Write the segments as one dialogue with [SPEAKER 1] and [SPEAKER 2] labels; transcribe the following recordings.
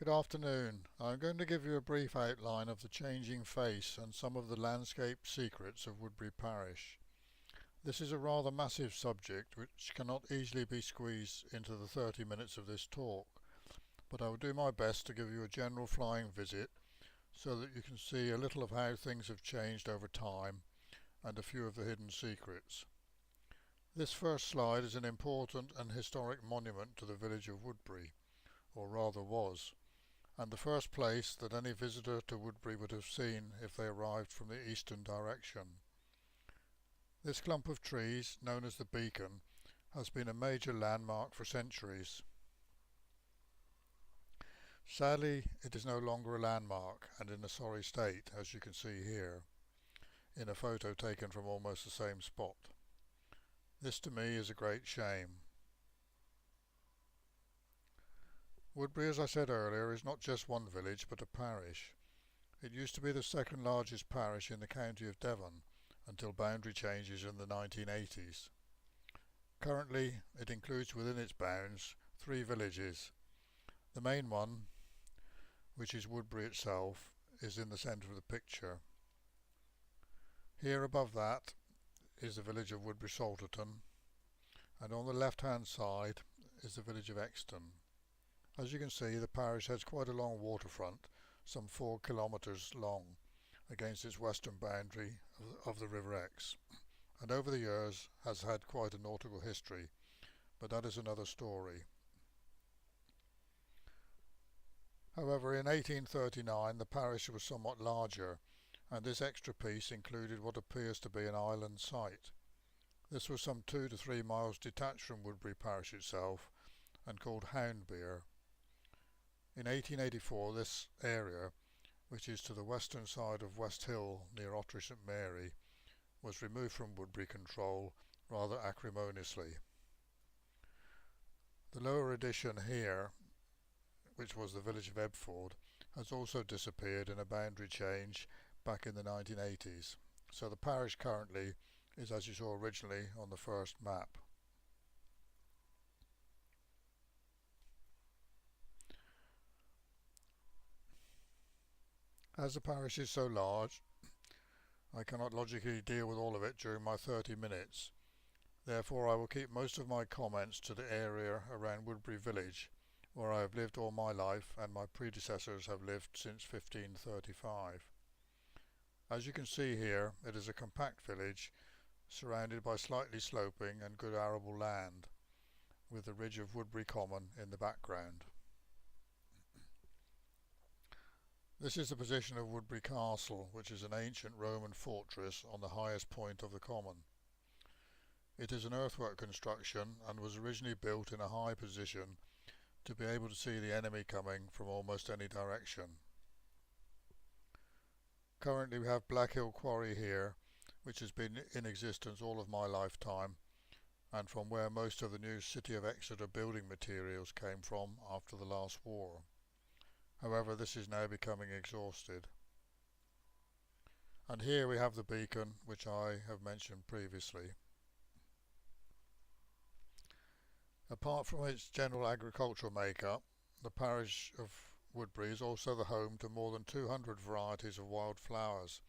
[SPEAKER 1] Good afternoon. I'm going to give you a brief outline of the changing face and some of the landscape secrets of Woodbury Parish. This is a rather massive subject which cannot easily be squeezed into the 30 minutes of this talk, but I will do my best to give you a general flying visit so that you can see a little of how things have changed over time and a few of the hidden secrets. This first slide is an important and historic monument to the village of Woodbury, or rather was, and the first place that any visitor to Woodbury would have seen if they arrived from the eastern direction. This clump of trees, known as the Beacon, has been a major landmark for centuries. Sadly, it is no longer a landmark and in a sorry state, as you can see here, in a photo taken from almost the same spot. This to me is a great shame. Woodbury, as I said earlier, is not just one village but a parish. It used to be the second largest parish in the county of Devon until boundary changes in the 1980s. Currently it includes within its bounds 3 villages. The main one, which is Woodbury itself, is in the centre of the picture. Here above that is the village of Woodbury Salterton, and on the left hand side is the village of Exton. As you can see, the parish has quite a long waterfront, some 4 kilometres long, against its western boundary of the River Exe, and over the years has had quite a nautical history, but that is another story. However, in 1839 the parish was somewhat larger, and this extra piece included what appears to be an island site. This was some 2 to 3 miles detached from Woodbury parish itself and called Houndbeer. In 1884 this area, which is to the western side of West Hill near Ottery St Mary, was removed from Woodbury control rather acrimoniously. The lower addition here, which was the village of Ebford, has also disappeared in a boundary change back in the 1980s, so the parish currently is as you saw originally on the first map. As the parish is so large, I cannot logically deal with all of it during my 30 minutes. Therefore I will keep most of my comments to the area around Woodbury village, where I have lived all my life and my predecessors have lived since 1535. As you can see here, it is a compact village surrounded by slightly sloping and good arable land, with the ridge of Woodbury Common in the background. This is the position of Woodbury Castle, which is an ancient Roman fortress on the highest point of the common. It is an earthwork construction and was originally built in a high position to be able to see the enemy coming from almost any direction. Currently we have Black Hill Quarry here, which has been in existence all of my lifetime, and from where most of the new City of Exeter building materials came from after the last war. However, this is now becoming exhausted. And here we have the beacon, which I have mentioned previously. Apart from its general agricultural make-up, the parish of Woodbury is also the home to more than 200 varieties of wild flowers,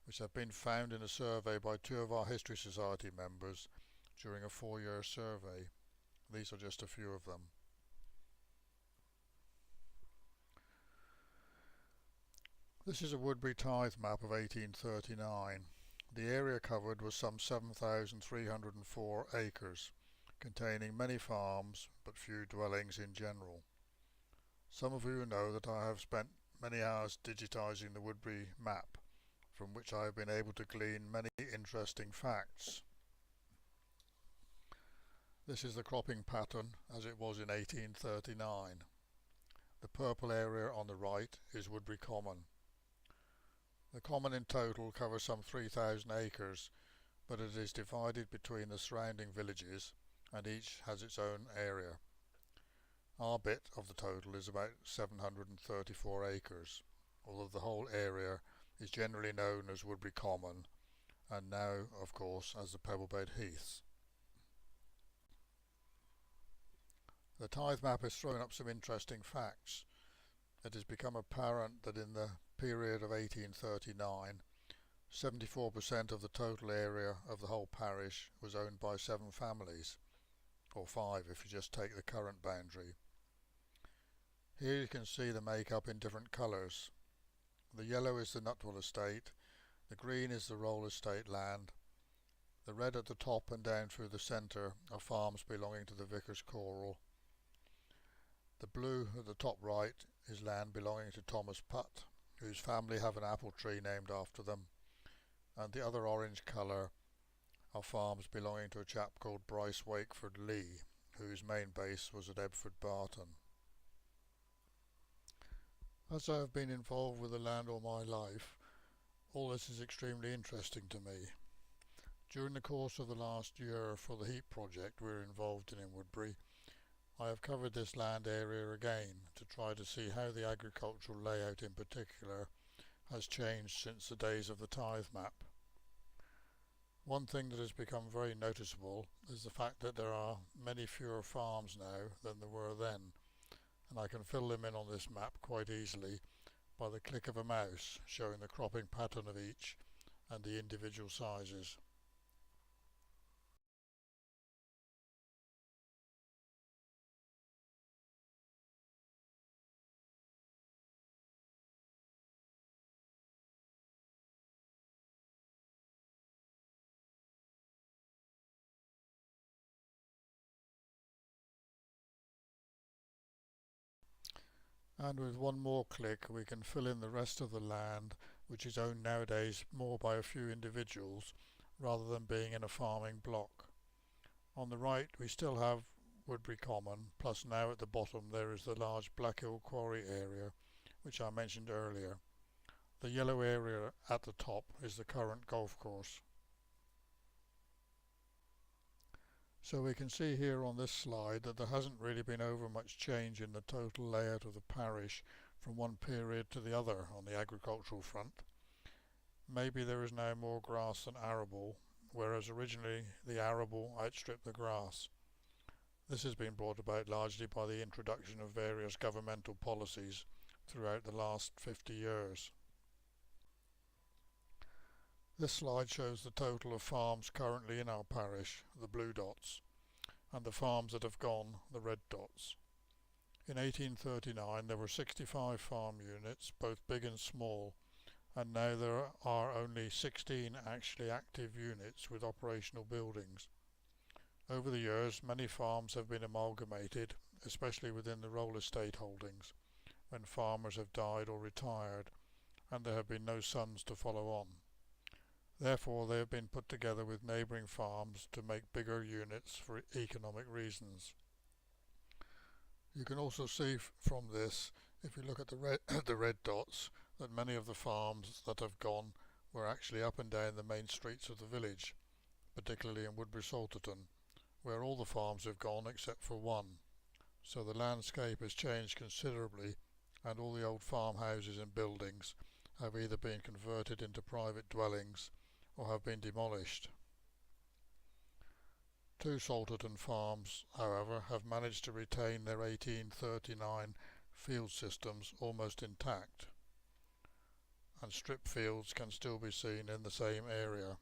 [SPEAKER 1] which have been found in a survey by 2 of our History Society members during a 4-year survey. These are just a few of them. This is a Woodbury tithe map of 1839. The area covered was some 7,304 acres, containing many farms but few dwellings in general. Some of you know that I have spent many hours digitising the Woodbury map, from which I have been able to glean many interesting facts. This is the cropping pattern as it was in 1839. The purple area on the right is Woodbury Common. The common in total covers some 3,000 acres, but it is divided between the surrounding villages and each has its own area. Our bit of the total is about 734 acres, although the whole area is generally known as Woodbury Common and now of course as the Pebblebed Heaths. The tithe map has thrown up some interesting facts. it has become apparent that in the period of 1839, 74% of the total area of the whole parish was owned by 7 families, or 5 if you just take the current boundary. Here you can see the makeup in different colours. The yellow is the Nuttall estate, the green is the Rolle estate land, the red at the top and down through the centre are farms belonging to the Vicar's Choral. The blue at the top right is land belonging to Thomas Putt, whose family have an apple tree named after them, and the other orange colour are farms belonging to a chap called Bryce Wakeford Lee, whose main base was at Ebford Barton. As I have been involved with the land all my life, all this is extremely interesting to me. During the course of the last year for the heat project we're involved in Woodbury, I have covered this land area again to try to see how the agricultural layout in particular has changed since the days of the tithe map. One thing that has become very noticeable is the fact that there are many fewer farms now than there were then, and I can fill them in on this map quite easily by the click of a mouse showing the cropping pattern of each and the individual sizes. And with one more click we can fill in the rest of the land, which is owned nowadays more by a few individuals rather than being in a farming block. On the right we still have Woodbury Common, plus now at the bottom there is the large Black Hill Quarry area, which I mentioned earlier. The yellow area at the top is the current golf course. So we can see here on this slide that there hasn't really been over much change in the total layout of the parish from one period to the other on the agricultural front. Maybe there is now more grass than arable, whereas originally the arable outstripped the grass. This has been brought about largely by the introduction of various governmental policies throughout the last 50 years. This slide shows the total of farms currently in our parish, the blue dots, and the farms that have gone, the red dots. In 1839 there were 65 farm units, both big and small, and now there are only 16 actually active units with operational buildings. Over the years many farms have been amalgamated, especially within the Rolle estate holdings, when farmers have died or retired, and there have been no sons to follow on. Therefore they have been put together with neighbouring farms to make bigger units for economic reasons. You can also see from this, if you look at the red dots, that many of the farms that have gone were actually up and down the main streets of the village, particularly in Woodbury Salterton, where all the farms have gone except for one. So the landscape has changed considerably, and all the old farmhouses and buildings have either been converted into private dwellings or have been demolished. 2 Salterton farms, however, have managed to retain their 1839 field systems almost intact, and strip fields can still be seen in the same area.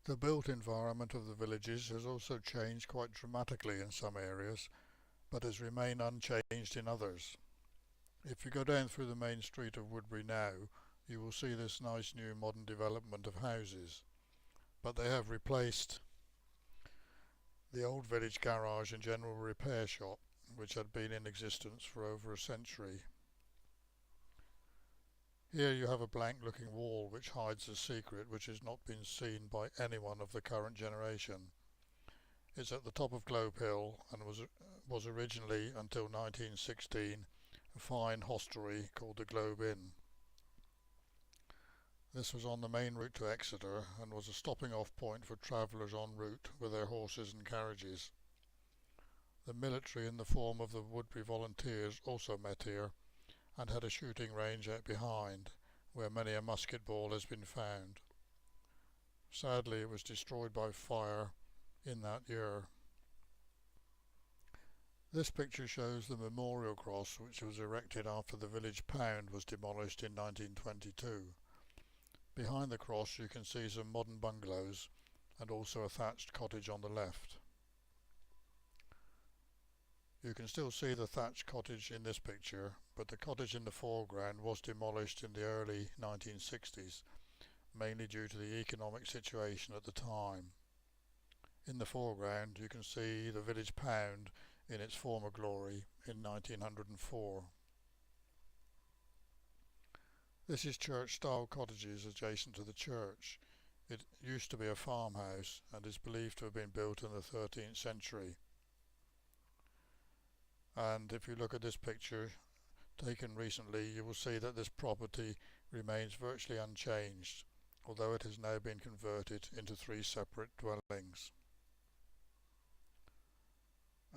[SPEAKER 1] The built environment of the villages has also changed quite dramatically in some areas, but has remained unchanged in others. If you go down through the main street of Woodbury now, you will see this nice new modern development of houses, but they have replaced the old village garage and general repair shop, which had been in existence for over a century. Here you have a blank looking wall which hides a secret which has not been seen by anyone of the current generation. It's at the top of Globe Hill and was originally, until 1916, a fine hostelry called the Globe Inn. This was on the main route to Exeter and was a stopping off point for travellers en route with their horses and carriages. The military in the form of the Woodbury Volunteers also met here and had a shooting range out behind, where many a musket ball has been found. Sadly it was destroyed by fire in that year. This picture shows the memorial cross which was erected after the village pound was demolished in 1922. Behind the cross you can see some modern bungalows and also a thatched cottage on the left. You can still see the thatched cottage in this picture, but the cottage in the foreground was demolished in the early 1960s, mainly due to the economic situation at the time. In the foreground you can see the village pound in its former glory in 1904. This is church-style cottages adjacent to the church. It used to be a farmhouse and is believed to have been built in the 13th century. And if you look at this picture taken recently, you will see that this property remains virtually unchanged, although it has now been converted into 3 separate dwellings.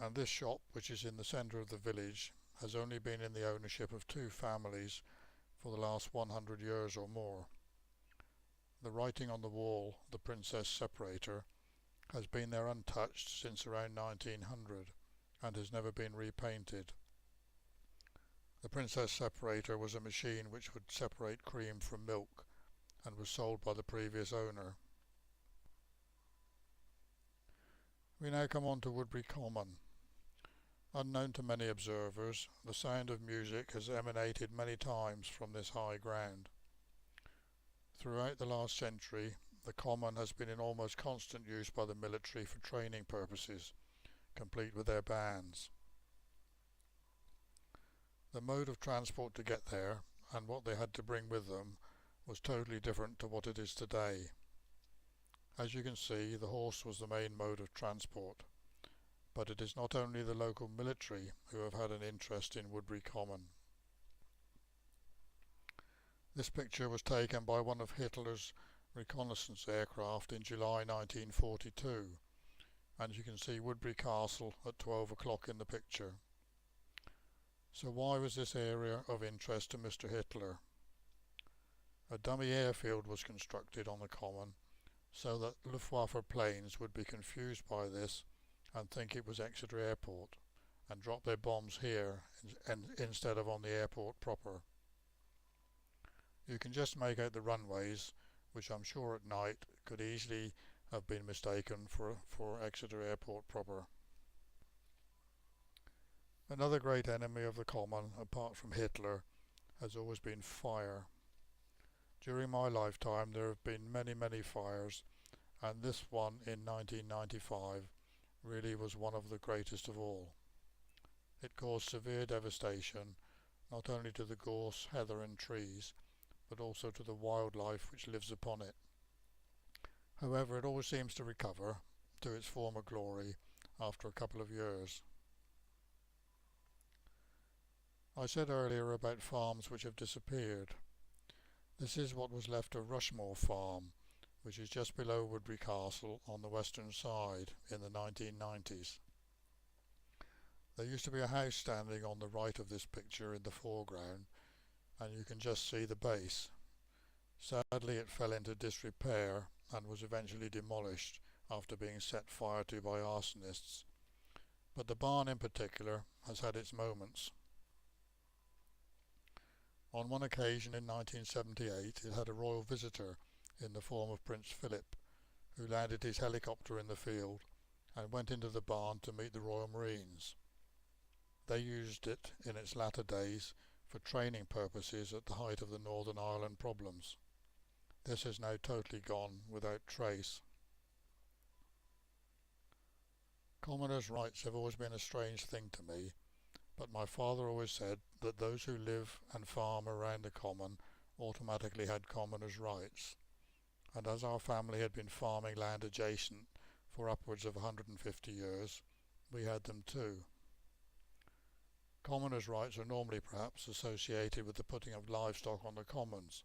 [SPEAKER 1] And this shop, which is in the centre of the village, has only been in the ownership of 2 families for the last 100 years or more. The writing on the wall, "The Princess Separator," has been there untouched since around 1900 and has never been repainted. The Princess Separator was a machine which would separate cream from milk and was sold by the previous owner. We now come on to Woodbury Common. Unknown to many observers, the sound of music has emanated many times from this high ground. Throughout the last century, the common has been in almost constant use by the military for training purposes, complete with their bands. The mode of transport to get there, and what they had to bring with them, was totally different to what it is today. As you can see, the horse was the main mode of transport. But it is not only the local military who have had an interest in Woodbury Common. This picture was taken by one of Hitler's reconnaissance aircraft in July 1942, and you can see Woodbury Castle at 12 o'clock in the picture. So why was this area of interest to Mr. Hitler? A dummy airfield was constructed on the common so that Luftwaffe planes would be confused by this and think it was Exeter Airport and drop their bombs here instead of on the airport proper. You can just make out the runways, which I'm sure at night could easily have been mistaken for Exeter Airport proper. Another great enemy of the common, apart from Hitler, has always been fire. During my lifetime there have been many fires, and this one in 1995 really was one of the greatest of all. It caused severe devastation, not only to the gorse, heather and trees, but also to the wildlife which lives upon it. However, it always seems to recover to its former glory after a couple of years. I said earlier about farms which have disappeared. This is what was left of Rushmore Farm, which is just below Woodbury Castle on the western side in the 1990s. There used to be a house standing on the right of this picture in the foreground, and you can just see the base. Sadly, it fell into disrepair and was eventually demolished after being set fire to by arsonists. But the barn in particular has had its moments. On one occasion in 1978 it had a royal visitor in the form of Prince Philip, who landed his helicopter in the field and went into the barn to meet the Royal Marines. They used it in its latter days for training purposes at the height of the Northern Ireland problems. This has now totally gone without trace. Commoners' rights have always been a strange thing to me, but my father always said that those who live and farm around the common automatically had commoners' rights, and as our family had been farming land adjacent for upwards of 150 years, we had them too. Commoners' rights are normally perhaps associated with the putting of livestock on the commons,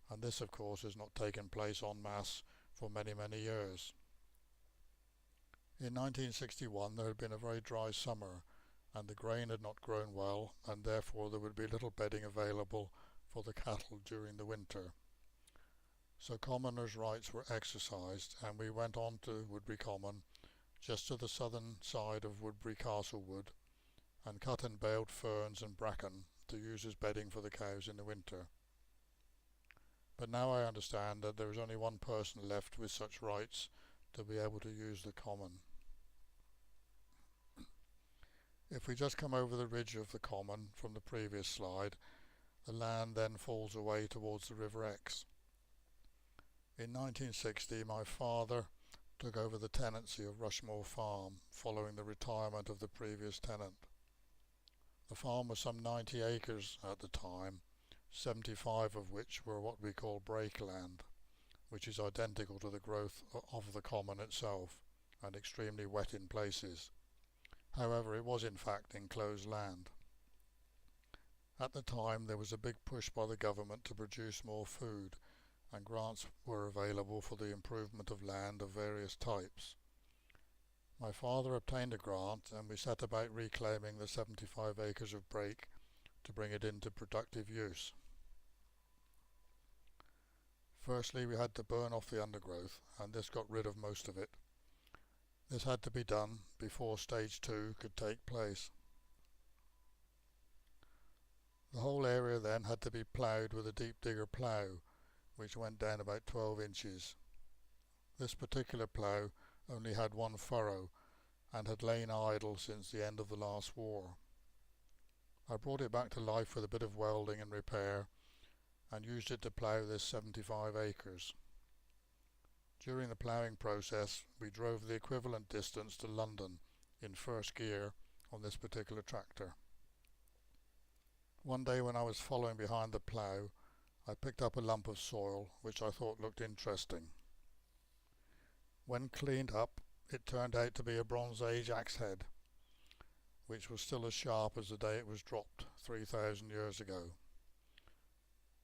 [SPEAKER 1] and this of course has not taken place en masse for many years. In 1961 there had been a very dry summer, and the grain had not grown well, and therefore there would be little bedding available for the cattle during the winter. So commoners' rights were exercised, and we went on to Woodbury Common, just to the southern side of Woodbury Castlewood, and cut and baled ferns and bracken to use as bedding for the cows in the winter. But now I understand that there is only one person left with such rights to be able to use the common. If we just come over the ridge of the common from the previous slide, the land then falls away towards the River Exe. In 1960 my father took over the tenancy of Rushmore Farm following the retirement of the previous tenant. The farm was some 90 acres at the time, 75 of which were what we call break land, which is identical to the growth of the common itself and extremely wet in places. However, it was in fact enclosed land. At the time there was a big push by the government to produce more food, and grants were available for the improvement of land of various types. My father obtained a grant and we set about reclaiming the 75 acres of break to bring it into productive use. Firstly, we had to burn off the undergrowth, and this got rid of most of it. This had to be done before stage 2 could take place. The whole area then had to be ploughed with a deep digger plough, which went down about 12 inches. This particular plough only had one furrow and had lain idle since the end of the last war. I brought it back to life with a bit of welding and repair and used it to plough this 75 acres. During the ploughing process we drove the equivalent distance to London in first gear on this particular tractor. One day when I was following behind the plough, I picked up a lump of soil which I thought looked interesting. When cleaned up, it turned out to be a Bronze Age axe head, which was still as sharp as the day it was dropped 3,000 years ago.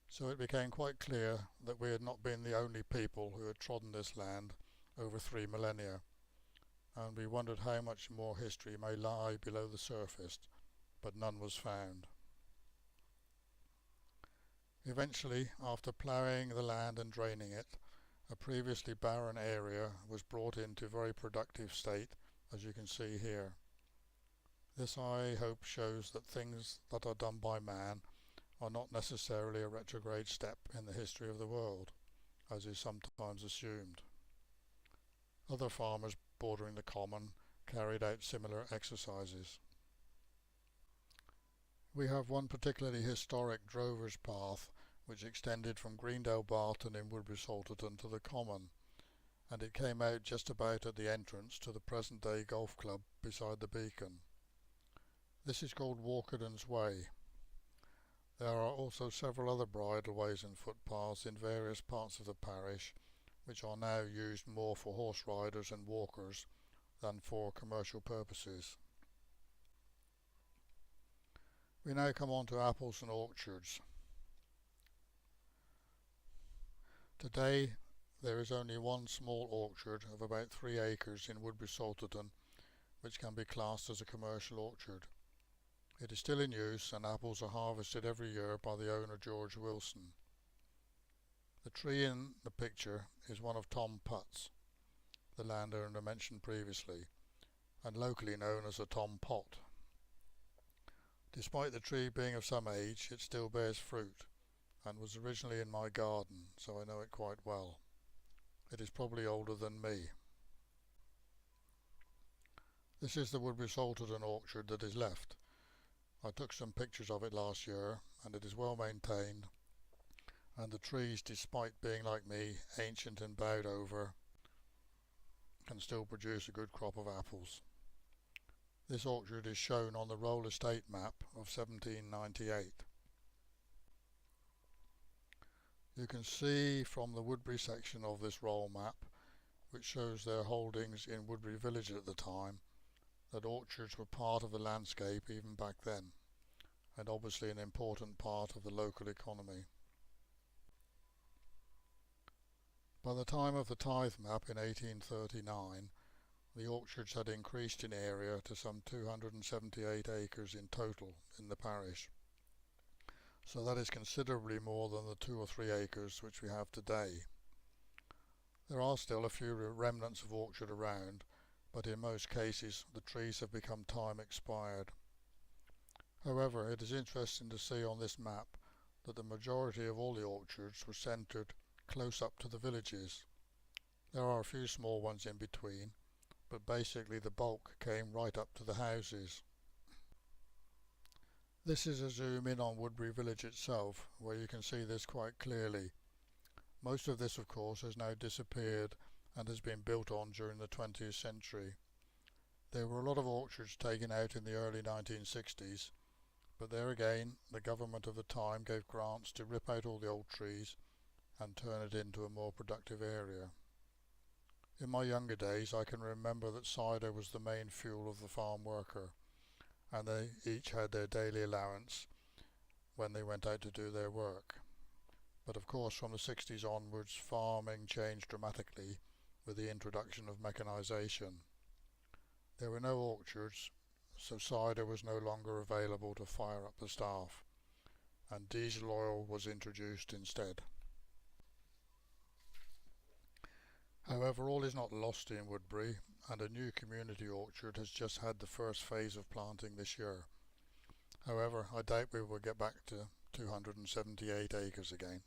[SPEAKER 1] So it became quite clear that we had not been the only people who had trodden this land over 3 millennia, and we wondered how much more history may lie below the surface, but none was found. Eventually, after ploughing the land and draining it, a previously barren area was brought into very productive state, as you can see here. This, I hope, shows that things that are done by man are not necessarily a retrograde step in the history of the world, as is sometimes assumed. Other farmers bordering the common carried out similar exercises. We have one particularly historic drover's path which extended from Greendale Barton in Woodbury Salterton to the common, and it came out just about at the entrance to the present day golf club beside the beacon. This is called WALKIDON'S Way. There are also several other bridleways and footpaths in various parts of the parish, which are now used more for horse riders and walkers than for commercial purposes. We now come on to apples and orchards. Today there is only one small orchard of about 3 acres in Woodbury Salterton, which can be classed as a commercial orchard. It is still in use and apples are harvested every year by the owner George Wilson. The tree in the picture is one of Tom Putt's, the landowner mentioned previously, and locally known as a Tom Pot. Despite the tree being of some age, it still bears fruit, and was originally in my garden, so I know it quite well. It is probably older than me. This is the Woodbury Salterton orchard that is left. I took some pictures of it last year, and it is well maintained, and the trees, despite being like me, ancient and bowed over, can still produce a good crop of apples. This orchard is shown on the ROLLE estate map of 1798. You can see from the Woodbury section of this ROLLE map, which shows their holdings in Woodbury village at the time, that orchards were part of the landscape even back then, and obviously an important part of the local economy. By the time of the TITHE map in 1839, the orchards had increased in area to some 278 acres in total in the parish. So that is considerably more than the 2 or 3 acres which we have today. There are still a few remnants of orchard around, but in most cases the trees have become time expired. However, it is interesting to see on this map that the majority of all the orchards were centred close up to the villages. There are a few small ones in between, but basically the bulk came right up to the houses. This is a zoom in on Woodbury village itself, where you can see this quite clearly. Most of this, of course, has now disappeared and has been built on during the 20th century. There were a lot of orchards taken out in the early 1960s, but there again the government of the time gave grants to rip out all the old trees and turn it into a more productive area. In my younger days I can remember that cider was the main fuel of the farm worker, and they each had their daily allowance when they went out to do their work. But of course from the 60s onwards farming changed dramatically with the introduction of mechanisation. There were no orchards, so cider was no longer available to fire up the staff, and diesel oil was introduced instead. However, all is not lost in Woodbury, and a new community orchard has just had the first phase of planting this year. However, I doubt we will get back to 278 acres again.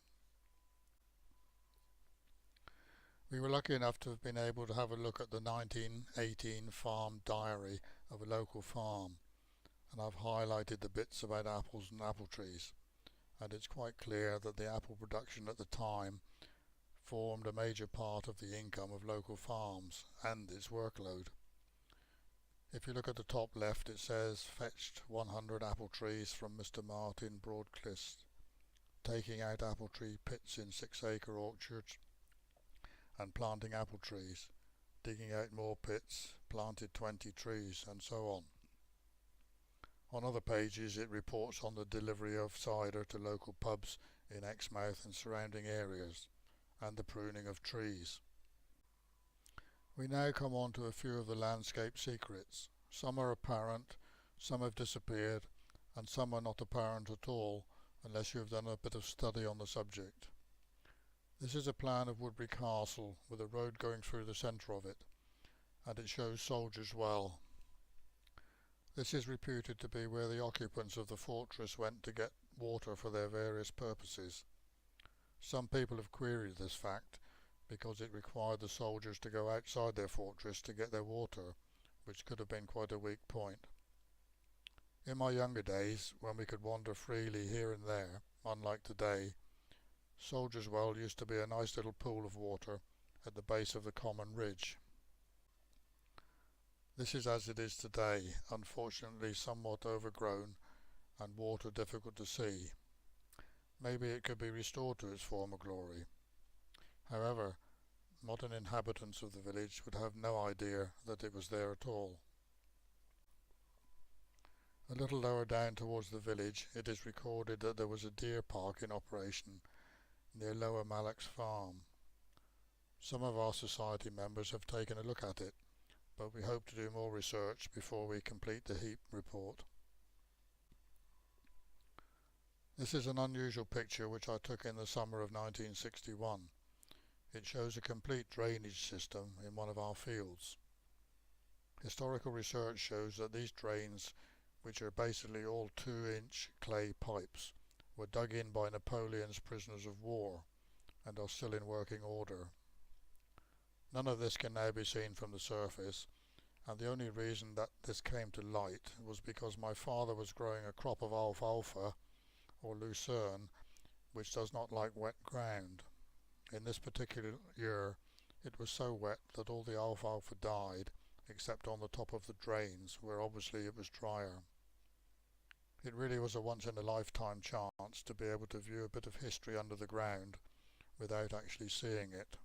[SPEAKER 1] We were lucky enough to have been able to have a look at the 1918 farm diary of a local farm, and I've highlighted the bits about apples and apple trees, and it's quite clear that the apple production at the time formed a major part of the income of local farms and its workload. If you look at the top left, it says fetched 100 apple trees from Mr. Martin Broadcliffe, taking out apple tree pits in 6-acre orchards and planting apple trees, digging out more pits, planted 20 trees, and so on. On other pages it reports on the delivery of cider to local pubs in Exmouth and surrounding areas, and the pruning of trees. We now come on to a few of the landscape secrets. Some are apparent, some have disappeared, and some are not apparent at all unless you have done a bit of study on the subject. This is a plan of Woodbury Castle with a road going through the centre of it, and it shows Soldiers' Well. This is reputed to be where the occupants of the fortress went to get water for their various purposes. Some people have queried this fact because it required the soldiers to go outside their fortress to get their water, which could have been quite a weak point. In my younger days, when we could wander freely here and there, unlike today, Soldiers' Well used to be a nice little pool of water at the base of the common ridge. This is as it is today, unfortunately somewhat overgrown and water difficult to see. Maybe it could be restored to its former glory. However, modern inhabitants of the village would have no idea that it was there at all. A little lower down towards the village it is recorded that there was a deer park in operation near Lower MALLOCKS farm. Some of our society members have taken a look at it, but we hope to do more research before we complete the heap report. This is an unusual picture which I took in the summer of 1961. It shows a complete drainage system in one of our fields. Historical research shows that these drains, which are basically all 2-inch clay pipes, were dug in by Napoleon's prisoners of war and are still in working order. None of this can now be seen from the surface, and the only reason that this came to light was because my father was growing a crop of alfalfa or lucerne, which does not like wet ground. In this particular year it was so wet that all the alfalfa died except on the top of the drains, where obviously it was drier. It really was a once-in-a-lifetime chance to be able to view a bit of history under the ground without actually seeing it.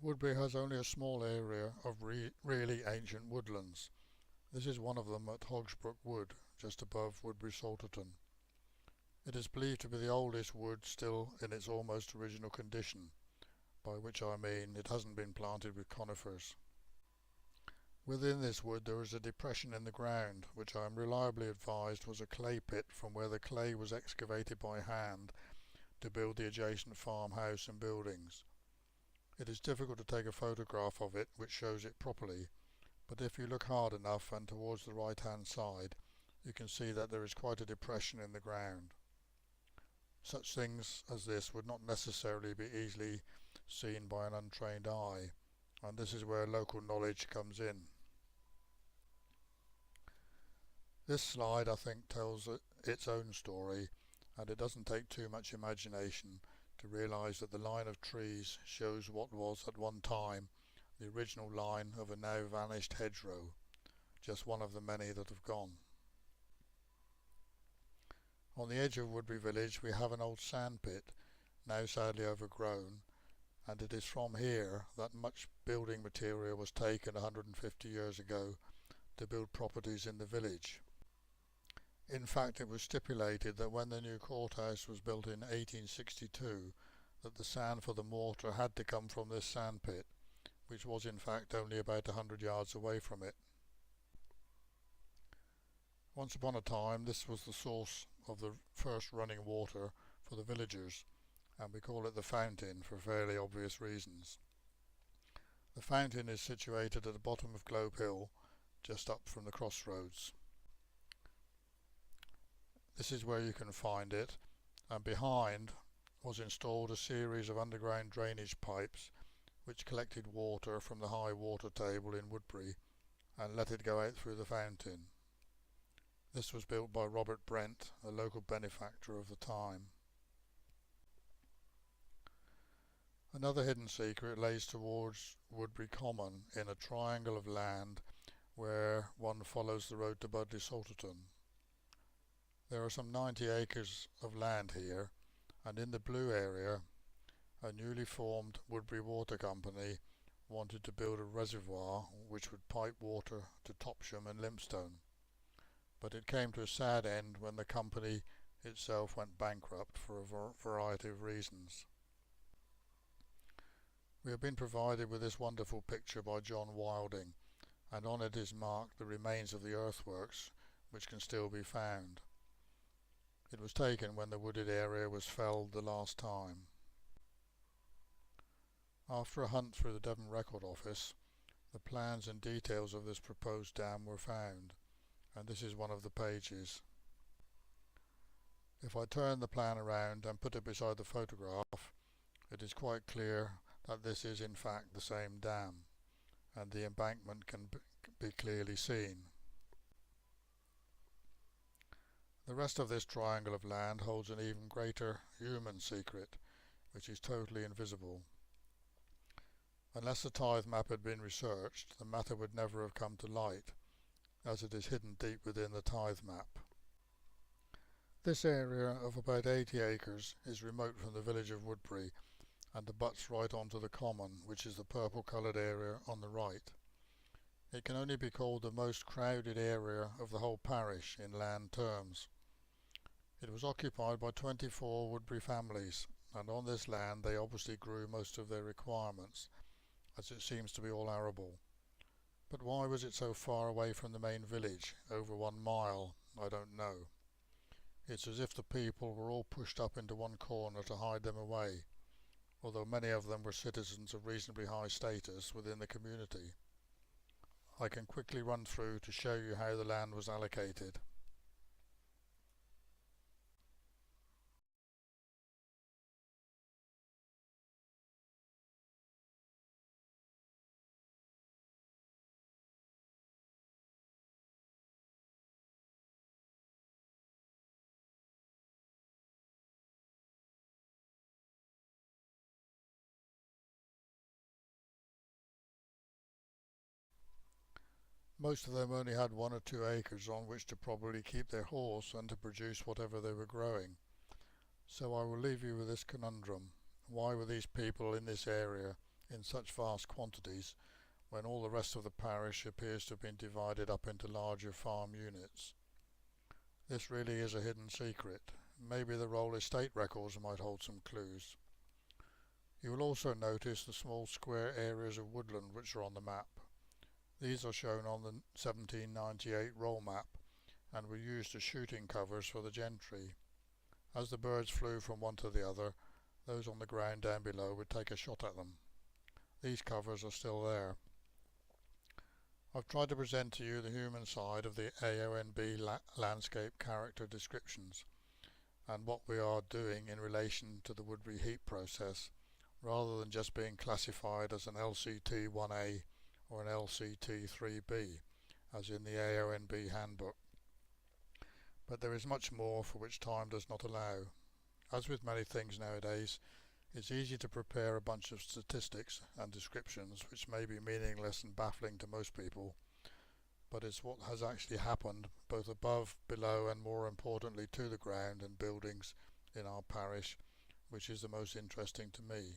[SPEAKER 1] Woodbury has only a small area of really ancient woodlands. This is one of them at Hogsbrook Wood, just above Woodbury Salterton. It is believed to be the oldest wood still in its almost original condition, by which I mean it hasn't been planted with conifers. Within this wood there is a depression in the ground, which I am reliably advised was a clay pit from where the clay was excavated by hand to build the adjacent farmhouse and buildings. It is difficult to take a photograph of it which shows it properly, but if you look hard enough and towards the right hand side, you can see that there is quite a depression in the ground. Such things as this would not necessarily be easily seen by an untrained eye, and this is where local knowledge comes in. This slide, I think, tells its own story, and it doesn't take too much imagination to realise that the line of trees shows what was at one time the original line of a now vanished hedgerow, just one of the many that have gone. On the edge of Woodbury village we have an old sandpit, now sadly overgrown, and it is from here that much building material was taken 150 years ago to build properties in the village. In fact, it was stipulated that when the new courthouse was built in 1862 that the sand for the mortar had to come from this sandpit, which was in fact only about 100 yards away from it. Once upon a time this was the source of the first running water for the villagers, and we call it the fountain for fairly obvious reasons. The fountain is situated at the bottom of Globe Hill, just up from the crossroads. This is where you can find it, and behind was installed a series of underground drainage pipes which collected water from the high water table in Woodbury and let it go out through the fountain. This was built by Robert Brent, a local benefactor of the time. Another hidden secret lays towards Woodbury Common in a triangle of land where one follows the road to Budleigh Salterton. There are some 90 acres of land here, and in the blue area a newly formed Woodbury Water Company wanted to build a reservoir which would pipe water to Topsham and Lympstone, but it came to a sad end when the company itself went bankrupt for a variety of reasons. We have been provided with this wonderful picture by John Wilding, and on it is marked the remains of the earthworks which can still be found. It was taken when the wooded area was felled the last time. After a hunt through the Devon Record Office, the plans and details of this proposed dam were found, and this is one of the pages. If I turn the plan around and put it beside the photograph, it is quite clear that this is in fact the same dam, and the embankment can be clearly seen. The rest of this triangle of land holds an even greater human secret, which is totally invisible. Unless the tithe map had been researched, the matter would never have come to light, as it is hidden deep within the tithe map. This area of about 80 acres is remote from the village of Woodbury and abuts right onto the common, which is the purple-coloured area on the right. It can only be called the most crowded area of the whole parish in land terms. It was occupied by 24 Woodbury families, and on this land they obviously grew most of their requirements, as it seems to be all arable. But why was it so far away from the main village, over 1 mile? I don't know. It's as if the people were all pushed up into one corner to hide them away, although many of them were citizens of reasonably high status within the community. I can quickly run through to show you how the land was allocated. Most of them only had 1 or 2 acres on which to probably keep their horse and to produce whatever they were growing. So I will leave you with this conundrum. Why were these people in this area in such vast quantities when all the rest of the parish appears to have been divided up into larger farm units? This really is a hidden secret. Maybe the ROLLE estate records might hold some clues. You will also notice the small square areas of woodland which are on the map. These are shown on the 1798 roll map and were used as shooting covers for the gentry. As the birds flew from one to the other, those on the ground down below would take a shot at them. These covers are still there. I've tried to present to you the human side of the AONB landscape character descriptions and what we are doing in relation to the Woodbury heat process, rather than just being classified as an LCT-1A or an LCT-3B, as in the AONB handbook. But there is much more for which time does not allow. As with many things nowadays, it's easy to prepare a bunch of statistics and descriptions which may be meaningless and baffling to most people, but it's what has actually happened both above, below and more importantly to the ground and buildings in our parish which is the most interesting to me.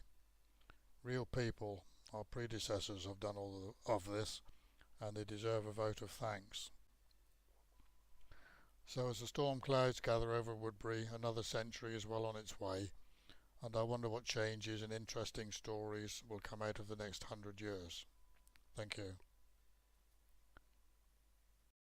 [SPEAKER 1] Real people, our predecessors have done all of this, and they deserve a vote of thanks. So as the storm clouds gather over Woodbury, another century is well on its way, and I wonder what changes and interesting stories will come out of the next 100 years. Thank you.